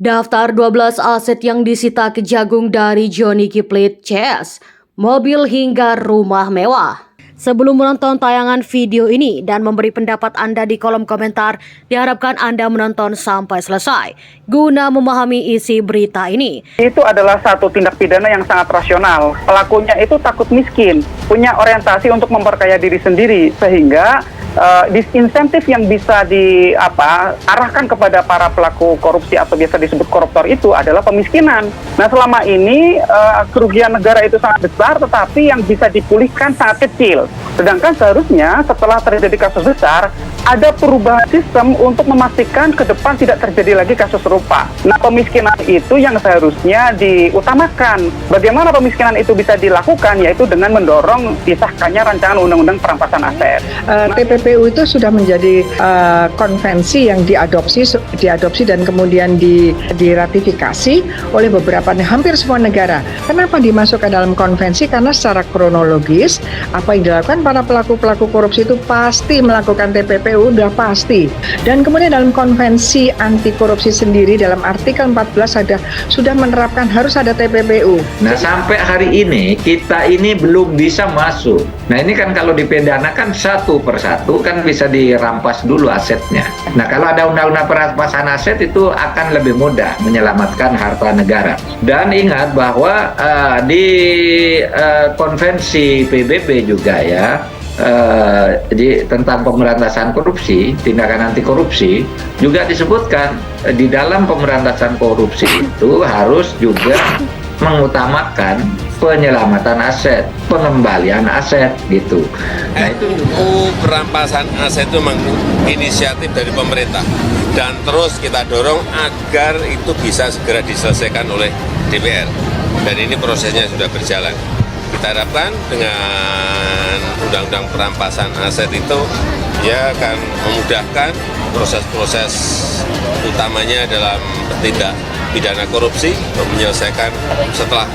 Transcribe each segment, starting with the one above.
Daftar 12 aset yang disita Kejagung dari Johnny G Plate CS, mobil hingga rumah mewah. Sebelum menonton tayangan video ini dan memberi pendapat Anda di kolom komentar, diharapkan Anda menonton sampai selesai guna memahami isi berita ini. Itu adalah satu tindak pidana yang sangat rasional. Pelakunya itu takut miskin, punya orientasi untuk memperkaya diri sendiri, sehingga disinsentif yang bisa diarahkan kepada para pelaku korupsi atau biasa disebut koruptor itu adalah pemiskinan. Nah, selama ini kerugian negara itu sangat besar, tetapi yang bisa dipulihkan sangat kecil. Sedangkan seharusnya setelah terjadi kasus besar, ada perubahan sistem untuk memastikan ke depan tidak terjadi lagi kasus serupa. Nah, pemiskinan itu yang seharusnya diutamakan. Bagaimana pemiskinan itu bisa dilakukan? Yaitu dengan mendorong disahkannya rancangan undang-undang perampasan aset. TPPU itu sudah menjadi konvensi yang diadopsi dan kemudian diratifikasi oleh hampir semua negara. Kenapa dimasukkan dalam konvensi? Karena secara kronologis apa yang dilakukan para pelaku korupsi itu pasti melakukan TPPU, udah pasti. Dan kemudian dalam konvensi anti korupsi sendiri dalam artikel 14 sudah menerapkan harus ada TPPU. Nah, sampai hari ini kita ini belum bisa masuk. Nah, ini kan kalau dipidanakan satu persatu kan bisa dirampas dulu asetnya. Nah, kalau ada undang-undang perampasan aset itu akan lebih mudah menyelamatkan harta negara. Dan ingat bahwa di konvensi PBB juga ya, tentang pemberantasan korupsi, tindakan anti korupsi juga disebutkan di dalam pemberantasan korupsi itu harus juga mengutamakan penyelamatan aset, pengembalian aset gitu. Nah, itu perampasan aset itu memang inisiatif dari pemerintah dan terus kita dorong agar itu bisa segera diselesaikan oleh DPR. Dan ini prosesnya sudah berjalan. Kita harapkan dengan undang-undang perampasan aset itu ya akan memudahkan proses-proses utamanya dalam tindak pidana korupsi untuk menyelesaikan setelah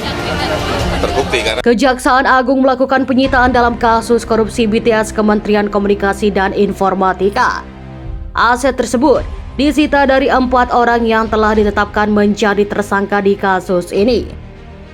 terbukti. Kejaksaan Agung melakukan penyitaan dalam kasus korupsi BTS Kementerian Komunikasi dan Informatika. Aset tersebut disita dari 4 orang yang telah ditetapkan menjadi tersangka di kasus ini.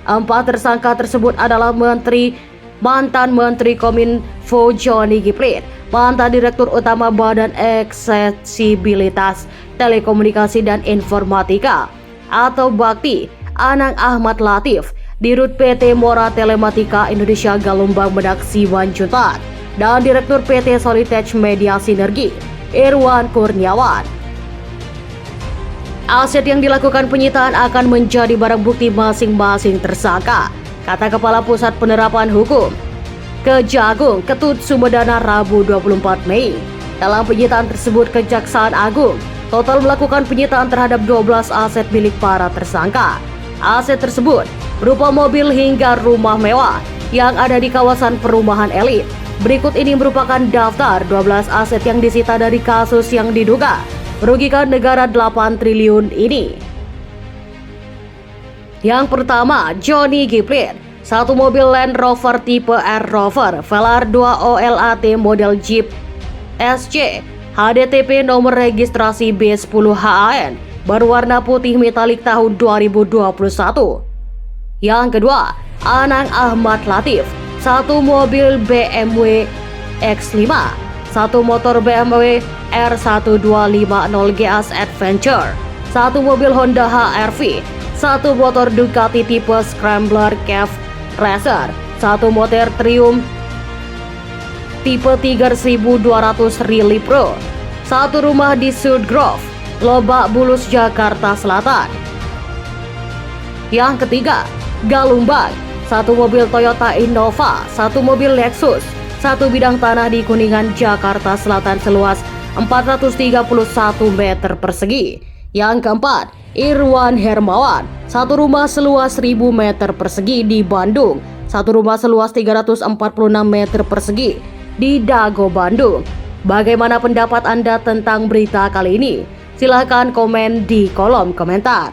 4 tersangka tersebut adalah mantan Menteri Kominfo Johnny G Plate, mantan Direktur Utama Badan Aksesibilitas Telekomunikasi dan Informatika atau Bakti, Anang Ahmad Latif, Dirut PT Mora Telematika Indonesia Galumbang Medak Simanjuntak, dan Direktur PT Solitech Media Sinergi, Irwan Kurniawan. Aset yang dilakukan penyitaan akan menjadi barang bukti masing-masing tersangka, kata Kepala Pusat Penerapan Hukum Kejagung Ketut Sumedana Rabu 24 Mei. Dalam penyitaan tersebut, Kejaksaan Agung total melakukan penyitaan terhadap 12 aset milik para tersangka. Aset tersebut berupa mobil hingga rumah mewah yang ada di kawasan perumahan elit. Berikut ini merupakan daftar 12 aset yang disita dari kasus yang diduga merugikan negara 8 triliun ini. Yang pertama, Johnny G Plate, 1 mobil Land Rover tipe R Rover Velar 2 OLAT model Jeep SC HDTP nomor registrasi B10HAN berwarna putih metalik tahun 2021. Yang kedua, Anang Ahmad Latif, 1 mobil BMW X5, 1 motor BMW R1250 GS Adventure, 1 mobil Honda HR-V, 1 motor Ducati tipe Scrambler Cave Racer, 1 motor Triumph tipe 3200 Rally Pro, 1 rumah di Sud Grove, Lebak Bulus, Jakarta Selatan. Yang ketiga, Galumbang, 1 mobil Toyota Innova, 1 mobil Lexus, 1 bidang tanah di Kuningan, Jakarta Selatan seluas 431 meter persegi. Yang keempat, Irwan Hermawan, 1 rumah seluas 1000 meter persegi di Bandung, 1 rumah seluas 346 meter persegi di Dago, Bandung. Bagaimana pendapat Anda tentang berita kali ini? Silahkan komen di kolom komentar.